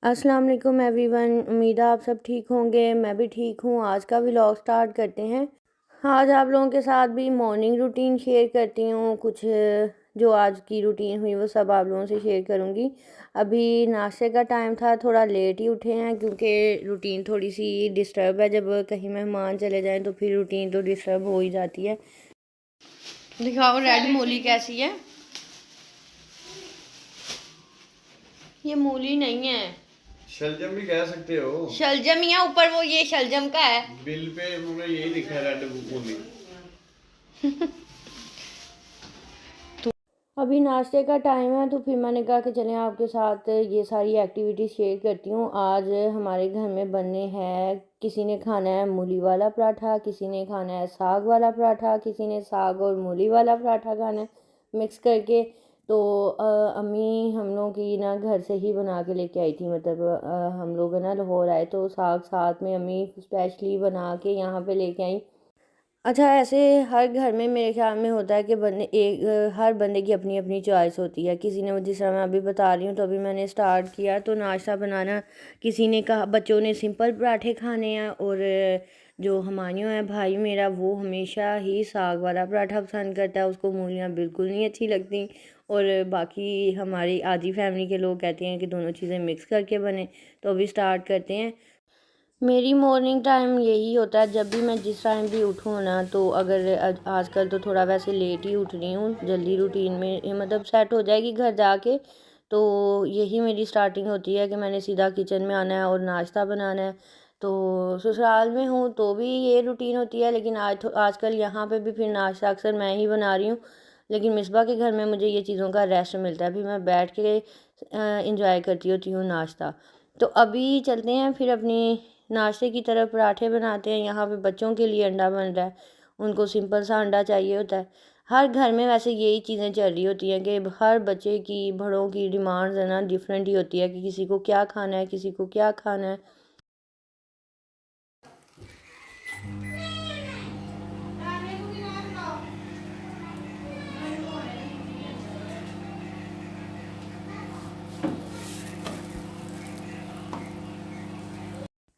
अस्सलाम वालेकुम एवरीवन। उम्मीद है आप सब ठीक होंगे। मैं भी ठीक हूँ। आज का व्लॉग स्टार्ट करते हैं। आज आप लोगों के साथ भी मॉर्निंग रूटीन शेयर करती हूँ। कुछ जो आज की रूटीन हुई वो सब आप लोगों से शेयर करूँगी। अभी नाश्ते का टाइम था, थोड़ा लेट ही उठे हैं क्योंकि रूटीन थोड़ी सी डिस्टर्ब है। जब कहीं मेहमान चले जाएं तो फिर रूटीन तो डिस्टर्ब हो ही जाती है। दिखाओ रेड मूली कैसी है। ये मूली नहीं है, शलजम भी कह सकते हो। शलजम ही है ऊपर, वो ये शलजम का है। बिल पे उन्होंने यही लिखा है, रेड मूली। अभी नाश्ते का टाइम है तो फिर मैंने कहा कि चलें आपके साथ ये सारी एक्टिविटी शेयर करती हूँ। आज हमारे घर में बनने हैं, किसी ने खाना है मूली वाला पराठा, किसी ने खाना है साग वाला पराठा, किसी ने साग और मूली वाला पराठा खाना है मिक्स करके। तो अम्मी हम लोग की ना घर से ही बना के लेके आई थी। मतलब हम लोग ना लाहौर आए तो साग साथ में अम्मी स्पेशली बना के यहाँ पे लेके आई। अच्छा, ऐसे हर घर में मेरे ख्याल में होता है कि हर बंदे की अपनी अपनी चॉइस होती है। किसी ने, जिस तरह मैं अभी बता रही हूँ, तो अभी मैंने स्टार्ट किया तो नाश्ता बनाना। किसी ने कहा, बच्चों ने सिंपल पराठे खाने हैं, और जो हमायूं है भाई मेरा, वो हमेशा ही साग वाला पराठा पसंद करता है। उसको मूलियाँ बिल्कुल नहीं अच्छी लगती। और बाकी हमारी आधी फैमिली के लोग कहते हैं कि दोनों चीज़ें मिक्स करके बने। तो अभी स्टार्ट करते हैं। मेरी मॉर्निंग टाइम यही होता है, जब भी मैं जिस टाइम भी उठूँ ना, तो अगर आजकल तो थोड़ा वैसे लेट ही उठ रही हूँ, जल्दी रूटीन में मतलब सेट हो जाएगी घर जाके। तो यही मेरी स्टार्टिंग होती है कि मैंने सीधा किचन में आना है और नाश्ता बनाना है। तो ससुराल में हूँ तो भी ये रूटीन होती है, लेकिन आजकल यहाँ पे भी फिर नाश्ता अक्सर मैं ही बना रही हूँ। लेकिन मिसबा के घर में मुझे ये चीज़ों का रेस्ट मिलता है, फिर मैं बैठ के इंजॉय करती होती हूँ नाश्ता। तो अभी चलते हैं फिर अपनी नाश्ते की तरफ। पराठे बनाते हैं। यहाँ पे बच्चों के लिए अंडा बन रहा है, उनको सिंपल सा अंडा चाहिए होता है। हर घर में वैसे यही चीज़ें चल रही होती हैं कि हर बच्चे की, बड़ों की डिमांड्स है ना डिफरेंट ही होती है कि किसी को क्या खाना है, किसी को क्या खाना है।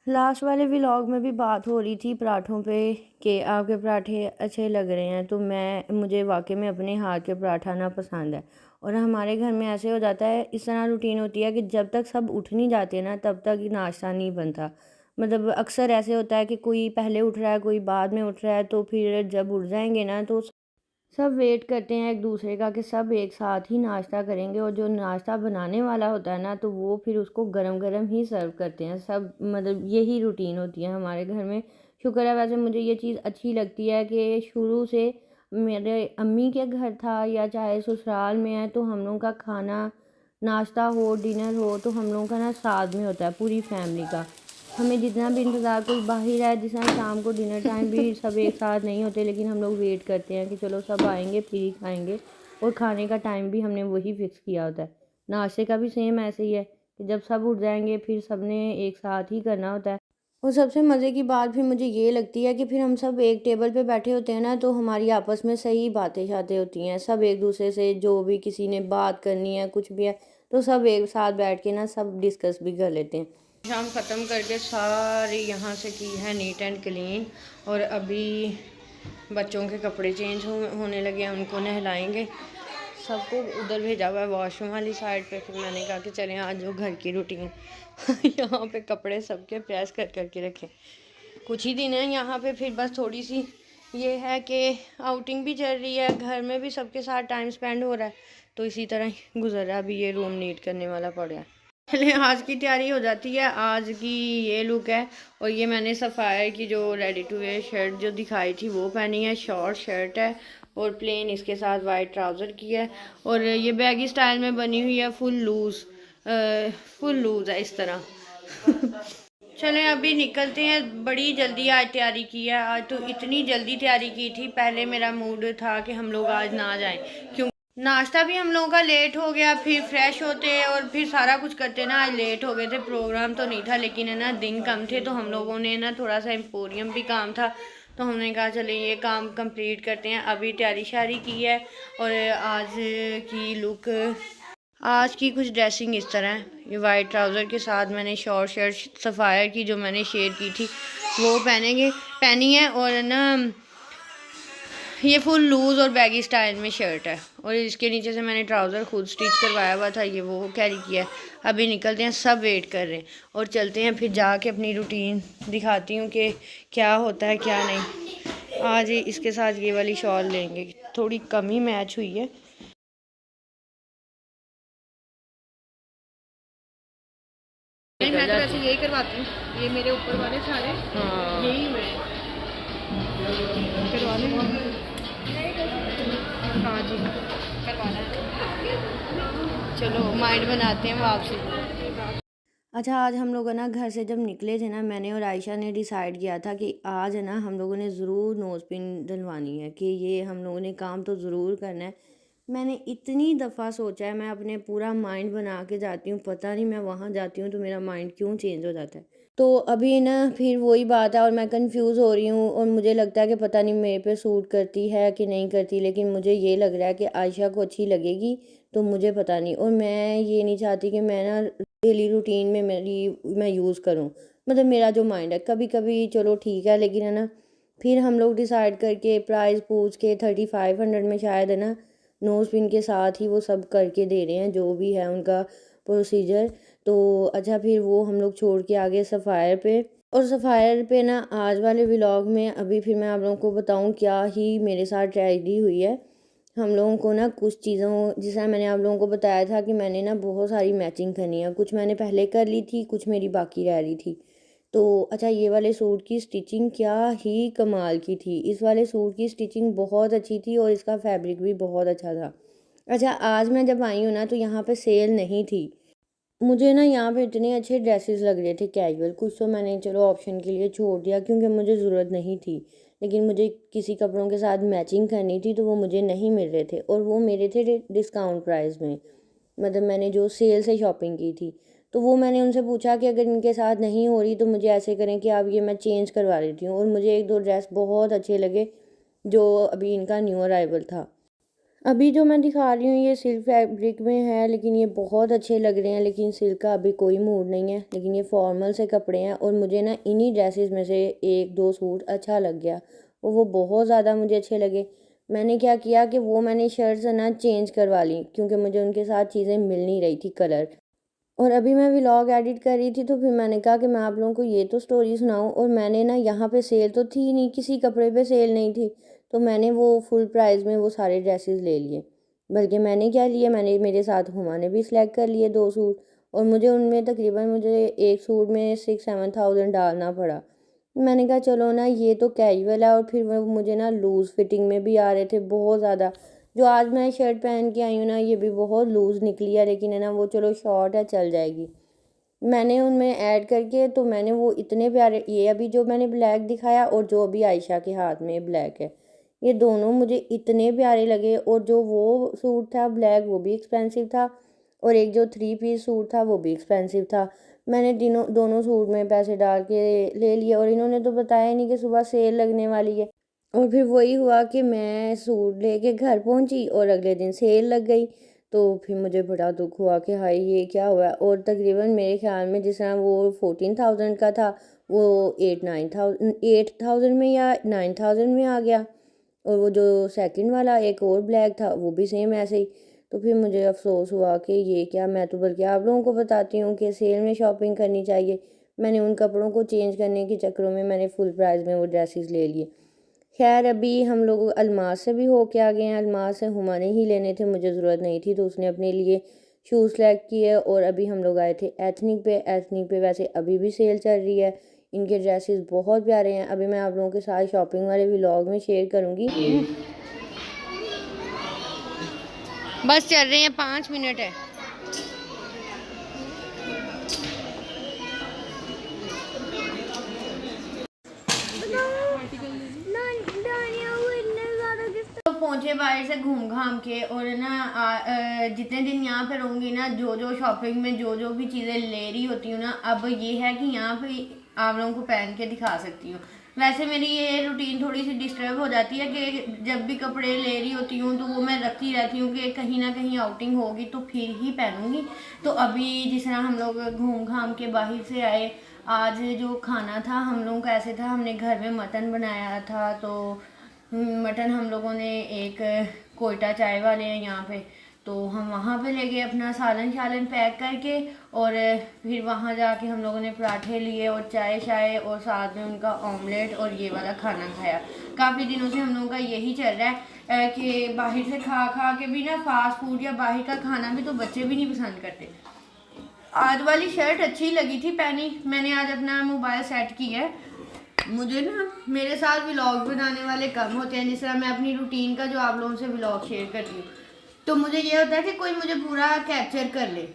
लास्ट वाले व्लॉग में भी बात हो रही थी पराठों पे कि आपके पराठे अच्छे लग रहे हैं, तो मुझे वाकई में अपने हाथ के पराठा ना पसंद है। और हमारे घर में ऐसे हो जाता है, इस तरह रूटीन होती है कि जब तक सब उठ नहीं जाते ना तब तक नाश्ता नहीं बनता। मतलब अक्सर ऐसे होता है कि कोई पहले उठ रहा है, कोई बाद में उठ रहा है, तो फिर जब उठ जाएंगे ना तो सब वेट करते हैं एक दूसरे का कि सब एक साथ ही नाश्ता करेंगे। और जो नाश्ता बनाने वाला होता है ना, तो वो फिर उसको गरम गरम ही सर्व करते हैं सब। मतलब यही रूटीन होती है हमारे घर में। शुक्र है, वैसे मुझे ये चीज़ अच्छी लगती है कि शुरू से मेरे अम्मी के घर था या चाहे ससुराल में है, तो हम लोगों का खाना, नाश्ता हो डिनर हो, तो हम लोगों का ना साथ में होता है पूरी फैमिली का। हमें जितना भी इंतज़ार, कोई बाहर है, जिस तरह शाम को डिनर टाइम भी सब एक साथ नहीं होते, लेकिन हम लोग वेट करते हैं कि चलो सब आएंगे फिर ही खाएंगे। और खाने का टाइम भी हमने वही फिक्स किया होता है। नाश्ते का भी सेम ऐसे ही है कि जब सब उठ जाएंगे फिर सब ने एक साथ ही करना होता है। और सबसे मज़े की बात फिर मुझे ये लगती है कि फिर हम सब एक टेबल पे बैठे होते हैं ना, तो हमारी आपस में सही बातें शातें होती हैं। सब एक दूसरे से जो भी किसी ने बात करनी है, कुछ भी है, तो सब एक साथ बैठ के ना सब डिस्कस भी कर लेते हैं। शाम ख़त्म करके सारी यहाँ से की है नीट एंड क्लीन। और अभी बच्चों के कपड़े चेंज होने लगे हैं, उनको नहलाएंगे। सबको उधर भेजा हुआ है वॉशरूम वाली साइड पे। फिर मैंने कहा कि चलें आज जो घर की रूटीन यहाँ पे कपड़े सबके प्रेस कर करके रखें। कुछ ही दिन है यहाँ पे, फिर बस थोड़ी सी ये है कि आउटिंग भी चल रही है, घर में भी सबके साथ टाइम स्पेंड हो रहा है, तो इसी तरह ही गुजर रहा है। अभी ये रूम नीट करने वाला पड़ा है। पहले आज की तैयारी हो जाती है। आज की ये लुक है। और ये मैंने सफ़ायर की जो रेडी टू वेयर शर्ट जो दिखाई थी वो पहनी है। शॉर्ट शर्ट है और प्लेन इसके साथ वाइट ट्राउज़र की है। और ये बैगी स्टाइल में बनी हुई है, फुल लूज़ है इस तरह। चलें अभी निकलते हैं। बड़ी जल्दी आज तैयारी की है। आज तो इतनी जल्दी तैयारी की थी, पहले मेरा मूड था कि हम लोग आज ना जाएं, क्यों नाश्ता भी हम लोगों का लेट हो गया, फिर फ्रेश होते और फिर सारा कुछ करते ना आज लेट हो गए थे। प्रोग्राम तो नहीं था, लेकिन है ना दिन कम थे, तो हम लोगों ने ना थोड़ा सा एम्पोरियम भी काम था, तो हमने कहा चले ये काम कंप्लीट करते हैं। अभी तैयारी शारी की है और आज की लुक आज की कुछ ड्रेसिंग इस तरह है। ये वाइट ट्राउज़र के साथ मैंने शॉर्ट शर्ट सफ़ायर की जो मैंने शेयर की थी वो पहनी है, और ना ये फुल लूज़ और बैगी स्टाइल में शर्ट है, और इसके नीचे से मैंने ट्राउज़र खुद स्टिच करवाया हुआ था, ये वो कैरी किया है। अभी निकलते हैं, सब वेट कर रहे हैं और चलते हैं, फिर जाके अपनी रूटीन दिखाती हूँ कि क्या होता है क्या नहीं। आज इसके साथ ये वाली शॉल लेंगे, थोड़ी कम ही मैच हुई है। नहीं, मैं तो वैसे यही करवाती हूँ, ये मेरे ऊपर वाले सारे हाँ यही मैं करवा लें। हाँ जी, करवाना है। चलो माइंड बनाते हैं वापसी। अच्छा, आज हम लोग ना घर से जब निकले थे ना, मैंने और आयशा ने डिसाइड किया था कि आज है ना हम लोगों ने ज़रूर नोज़ पिन डलवानी है, कि ये हम लोगों ने काम तो ज़रूर करना है। मैंने इतनी दफ़ा सोचा है, मैं अपने पूरा माइंड बना के जाती हूँ, पता नहीं मैं वहाँ जाती हूँ तो मेरा माइंड क्यों चेंज हो जाता है। तो अभी ना फिर वही बात है और मैं कंफ्यूज हो रही हूँ, और मुझे लगता है कि पता नहीं मेरे पे सूट करती है कि नहीं करती, लेकिन मुझे ये लग रहा है कि आयशा को अच्छी लगेगी, तो मुझे पता नहीं। और मैं ये नहीं चाहती कि मैं ना डेली रूटीन में मैं यूज़ करूँ, मतलब मेरा जो माइंड है, कभी कभी चलो ठीक है, लेकिन है ना फिर हम लोग डिसाइड करके प्राइस पूछ के 3500 में शायद है ना नोज़ पिन के साथ ही वो सब करके दे रहे हैं, जो भी है उनका प्रोसीजर। तो अच्छा, फिर वो हम लोग छोड़ के आगे सफ़ायर पे, और सफ़ायर पे ना आज वाले व्लॉग में अभी फिर मैं आप लोगों को बताऊं क्या ही मेरे साथ ट्रेजेडी हुई है। हम लोगों को ना कुछ चीज़ों, जैसा मैंने आप लोगों को बताया था कि मैंने ना बहुत सारी मैचिंग करनी है, कुछ मैंने पहले कर ली थी, कुछ मेरी बाकी रह रही थी। तो अच्छा, ये वाले सूट की स्टिचिंग क्या ही कमाल की थी, इस वाले सूट की स्टिचिंग बहुत अच्छी थी और इसका फैब्रिक भी बहुत अच्छा था। अच्छा, आज मैं जब आई हूँ ना तो यहाँ पे सेल नहीं थी। मुझे ना यहाँ पे इतने अच्छे ड्रेसेस लग रहे थे कैजुअल, कुछ तो मैंने चलो ऑप्शन के लिए छोड़ दिया क्योंकि मुझे ज़रूरत नहीं थी, लेकिन मुझे किसी कपड़ों के साथ मैचिंग करनी थी तो वो मुझे नहीं मिल रहे थे, और वो मेरे थे डिस्काउंट प्राइस में, मतलब मैंने जो सेल से शॉपिंग की थी। तो वो मैंने उनसे पूछा कि अगर इनके साथ नहीं हो रही तो मुझे ऐसे करें कि आप ये मैं चेंज करवा लेती हूँ, और मुझे एक दो ड्रेस बहुत अच्छे लगे जो अभी इनका न्यू अराइवल था। अभी जो मैं दिखा रही हूँ ये सिल्क फैब्रिक में है, लेकिन ये बहुत अच्छे लग रहे हैं, लेकिन सिल्क का अभी कोई मूड नहीं है, लेकिन ये फॉर्मल से कपड़े हैं, और मुझे ना इन्हीं ड्रेसेस में से एक दो सूट अच्छा लग गया, और वो बहुत ज़्यादा मुझे अच्छे लगे। मैंने क्या किया कि वो मैंने शर्ट्स ना चेंज करवा ली क्योंकि मुझे उनके साथ चीज़ें मिल नहीं रही थी, कलर। और अभी मैं व्लॉग एडिट कर रही थी तो फिर मैंने कहा कि मैं आप लोगों को ये तो स्टोरी सुनाऊं, और मैंने ना यहाँ पे सेल तो थी नहीं, किसी कपड़े पे सेल नहीं थी, तो मैंने वो फुल प्राइस में वो सारे ड्रेसेस ले लिए। बल्कि मैंने क्या लिए, मैंने मेरे साथ हुमा ने भी सिलेक्ट कर लिए दो सूट, और मुझे उनमें तकरीबन मुझे एक सूट में 6-7 थाउजेंड डालना पड़ा। मैंने कहा चलो ना ये तो कैजुअल है, और फिर वो मुझे ना लूज़ फिटिंग में भी आ रहे थे बहुत ज़्यादा। जो आज मैं शर्ट पहन के आई हूँ ना ये भी बहुत लूज़ निकली है, लेकिन है ना वो चलो शॉर्ट है, चल जाएगी। मैंने उनमें ऐड करके तो मैंने वो इतने प्यारे, ये अभी जो मैंने ब्लैक दिखाया और जो अभी आयशा के हाथ में ब्लैक है, ये दोनों मुझे इतने प्यारे लगे। और जो वो सूट था ब्लैक वो भी एक्सपेंसिव था, और एक जो 3 पीस सूट था वो भी एक्सपेंसिव था। मैंने दोनों सूट में पैसे डाल के ले लिए, और इन्होंने तो बताया नहीं कि सुबह सेल लगने वाली है। और फिर वही हुआ कि मैं सूट लेके घर पहुंची और अगले दिन सेल लग गई, तो फिर मुझे बड़ा दुख हुआ कि हाय ये क्या हुआ। और तकरीबन मेरे ख्याल में जिस तरह वो 14,000 का था वो 8,000 में या 9,000 में आ गया, और वो जो सेकंड वाला एक और ब्लैक था वो भी सेम ऐसे ही। तो फिर मुझे अफसोस हुआ कि ये क्या, मैं तो बल्कि आप लोगों को बताती हूँ कि सेल में शॉपिंग करनी चाहिए। मैंने उन कपड़ों को चेंज करने के चक्करों में मैंने फुल प्राइस में वो ड्रेसेस ले लिए। खैर अभी हम लोग अलमास से भी होके आ गए हैं, अलमास से हुमा ने ही लेने थे, मुझे ज़रूरत नहीं थी, तो उसने अपने लिए शूज़ सेलेक्ट किए। और अभी हम लोग आए थे एथनिक पे वैसे अभी भी सेल चल रही है, इनके ड्रेसेस बहुत प्यारे हैं। अभी मैं आप लोगों के साथ शॉपिंग वाले व्लॉग में शेयर करूँगी। बस चल रहे हैं, 5 मिनट है। तो पहुंचे बाहर से घूम घाम के, और ना जितने दिन यहाँ पे रहूँगी ना, जो जो शॉपिंग में जो जो भी चीज़ें ले रही होती हूँ ना, अब ये है कि यहाँ पे आप लोगों को पहन के दिखा सकती हूँ। वैसे मेरी ये रूटीन थोड़ी सी डिस्टर्ब हो जाती है कि जब भी कपड़े ले रही होती हूँ तो वो मैं रखती रहती हूँ कि कहीं ना कहीं आउटिंग होगी तो फिर ही पहनूंगी। तो अभी जिस तरह हम लोग घूम घाम के बाहर से आए, आज जो खाना था हम लोगों का ऐसे था, हमने घर में मटन बनाया था। तो मटन हम लोगों ने एक कोयटा चाय वाले हैं यहाँ पे, तो हम वहाँ पे ले गए अपना सालन शालन पैक करके, और फिर वहाँ जाके हम लोगों ने पराठे लिए और चाय शाय और साथ में उनका ऑमलेट और ये वाला खाना खाया। काफ़ी दिनों से हम लोगों का यही चल रहा है कि बाहर से खा खा के भी ना, फास्ट फूड या बाहर का खाना भी तो बच्चे भी नहीं पसंद करते। आज वाली शर्ट अच्छी लगी थी पहनी, मैंने आज अपना मोबाइल सेट किया है। मुझे ना मेरे साथ व्लॉग बनाने वाले कम होते हैं, जिस तरह मैं अपनी रूटीन का जो आप लोगों से व्लॉग शेयर करती हूँ, तो मुझे ये होता है कि कोई मुझे पूरा कैप्चर कर ले।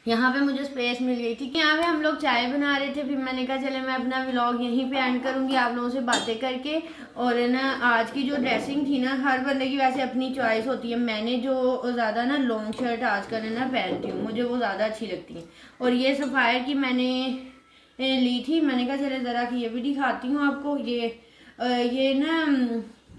यहाँ पे मुझे स्पेस मिल गई थी कि यहाँ पे हम लोग चाय बना रहे थे, फिर मैंने कहा चले मैं अपना व्लॉग यहीं पे एंड करूँगी आप लोगों से बातें करके। और ना आज की जो ड्रेसिंग थी ना, हर बंदे की वैसे अपनी चॉइस होती है, मैंने जो ज़्यादा ना लॉन्ग शर्ट आजकल है ना पहनती हूँ, मुझे वो ज़्यादा अच्छी लगती हैं। और ये सफ़ायर की मैंने ली थी, मैंने कहा चले ज़रा कि ये भी दिखाती हूँ आपको। ये ना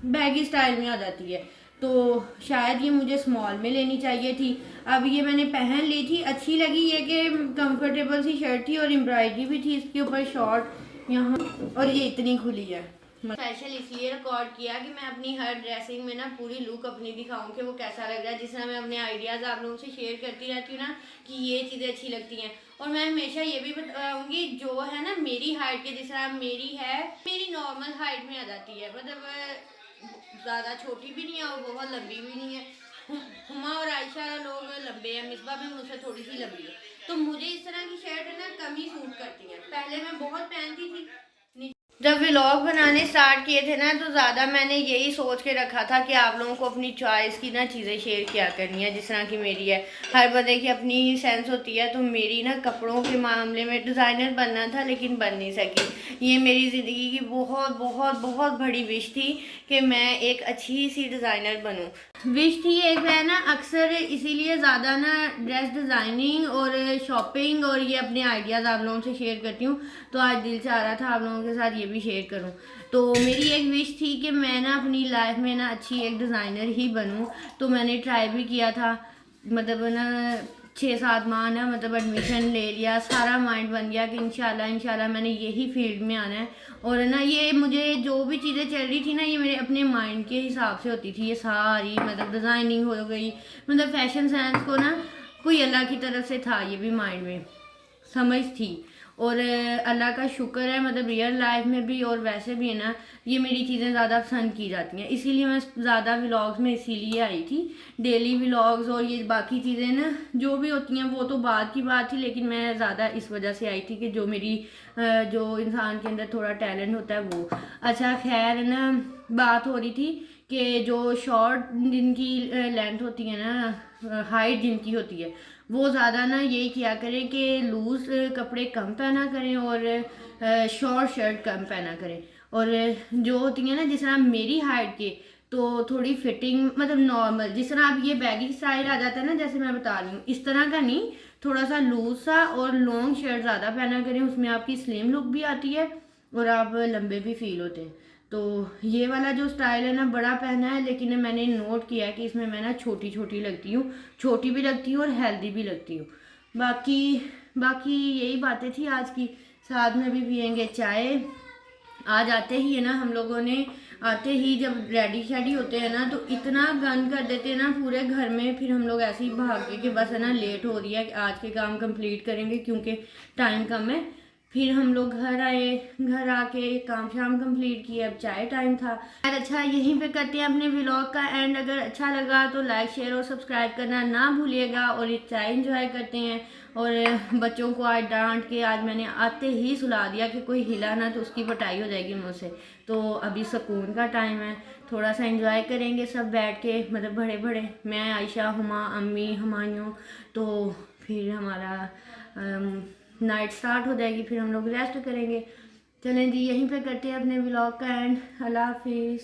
बैगी स्टाइल में आ जाती है, तो शायद ये मुझे स्मॉल में लेनी चाहिए थी। अब ये मैंने पहन ली थी, अच्छी लगी, ये कि कंफर्टेबल सी शर्ट थी और एम्ब्रॉयडरी भी थी इसके ऊपर शॉर्ट यहाँ, और ये इतनी खुली है। स्पेशल इसलिए रिकॉर्ड किया कि मैं अपनी हर ड्रेसिंग में ना पूरी लुक अपनी दिखाऊं कि वो कैसा लग रहा है। जिस तरह मैं अपने आइडियाज़ आप लोगों से शेयर करती रहती हूँ ना कि ये चीज़ें अच्छी लगती हैं, और मैं हमेशा ये भी बताऊँगी जो है ना मेरी हाइट के, जिस तरह मेरी है, मेरी नॉर्मल हाइट में आ जाती है, मतलब ज़्यादा छोटी भी नहीं है और बहुत लंबी भी नहीं है। हुमा और आयशा लोग लंबे हैं, मिसबा भी मुझसे थोड़ी सी लंबी है, तो मुझे इस तरह की शर्ट है ना कम ही सूट करती है। पहले मैं बहुत पहनती थी। जब व्लॉग बनाने स्टार्ट किए थे ना, तो ज़्यादा मैंने यही सोच के रखा था कि आप लोगों को अपनी चॉइस की ना चीज़ें शेयर किया करनी है, जिस तरह की मेरी है। हर बंदे की अपनी ही सेंस होती है, तो मेरी ना कपड़ों के मामले में डिज़ाइनर बनना था लेकिन बन नहीं सकी। ये मेरी ज़िंदगी की बहुत बहुत बहुत बड़ी विश थी कि मैं एक अच्छी सी डिज़ाइनर बनूँ। विश थी एक, मैं ना अक्सर इसीलिए ज़्यादा ना ड्रेस डिज़ाइनिंग और शॉपिंग और ये अपने आइडियाज़ आप लोगों से शेयर करती हूँ, तो आज दिल चाह रहा था आप लोगों के साथ ये भी शेयर करूं। तो मेरी एक विश थी कि मैं ना अपनी लाइफ में ना अच्छी एक डिज़ाइनर ही बनूं, तो मैंने ट्राई भी किया था, मतलब ना 6-7 माह ना मतलब एडमिशन ले लिया, सारा माइंड बन गया कि इंशाल्लाह मैंने यही फील्ड में आना है। और ना ये मुझे जो भी चीज़ें चल रही थी ना, ये मेरे अपने माइंड के हिसाब से होती थी, ये सारी मतलब डिज़ाइनिंग हो गई, मतलब फैशन सेंस को ना कोई अल्लाह की तरफ से था, ये भी माइंड में समझ थी। और अल्लाह का शुक्र है, मतलब रियल लाइफ में भी और वैसे भी है ना, ये मेरी चीज़ें ज़्यादा पसंद की जाती हैं, इसीलिए मैं ज़्यादा व्लॉग्स में इसीलिए आई थी। डेली व्लॉग्स और ये बाकी चीज़ें ना जो भी होती हैं वो तो बाद की बात थी, लेकिन मैं ज़्यादा इस वजह से आई थी कि जो मेरी जो इंसान के अंदर थोड़ा टैलेंट होता है वो। अच्छा खैर ना, बात हो रही थी कि जो शॉर्ट जिनकी लेंथ होती है ना, हाइट जिनकी होती है, वो ज़्यादा ना यही किया करें कि लूज़ कपड़े कम पहना करें और शॉर्ट शर्ट कम पहना करें। और जो होती है ना, जिस तरह मेरी हाइट के, तो थोड़ी फिटिंग मतलब नॉर्मल, जिस तरह अब ये बैगी स्टाइल आ जाता है ना, जैसे मैं बता रही हूँ, इस तरह का नहीं, थोड़ा सा लूज सा और लॉन्ग शर्ट ज़्यादा पहना करें, उसमें आपकी स्लिम लुक भी आती है और आप लंबे भी फील होते हैं। तो ये वाला जो स्टाइल है ना, बड़ा पहना है, लेकिन मैंने नोट किया है कि इसमें मैं ना छोटी छोटी लगती हूँ, छोटी भी लगती हूँ और हेल्दी भी लगती हूँ। बाकी यही बातें थी आज की। साथ में भी पियेंगे चाय। आज आते ही है ना, हम लोगों ने आते ही जब रेडी शेडी होते हैं ना, तो इतना गंद कर देते हैं ना पूरे घर में, फिर हम लोग ऐसे ही भाग के कि बस है ना लेट हो रही है, आज के काम कंप्लीट करेंगे क्योंकि टाइम कम है। फिर हम लोग घर आए, घर आके काम शाम कंप्लीट किए, अब चाय टाइम था। अच्छा यहीं पे करते हैं अपने व्लॉग का एंड। अगर अच्छा लगा तो लाइक शेयर और सब्सक्राइब करना ना भूलिएगा, और ये चाय इंजॉय करते हैं। और बच्चों को आज डांट के आज मैंने आते ही सुला दिया कि कोई हिला ना तो उसकी पिटाई हो जाएगी मुझसे। तो अभी सुकून का टाइम है, थोड़ा सा एंजॉय करेंगे सब बैठ के, मतलब बड़े बड़े, मैं, आयशा, हुमा, अम्मी, हमायूं। तो फिर हमारा नाइट स्टार्ट हो जाएगी, फिर हम लोग रेस्ट करेंगे। चलें जी, यहीं पे करते हैं अपने व्लॉग का एंड। अल्लाह हाफिज़।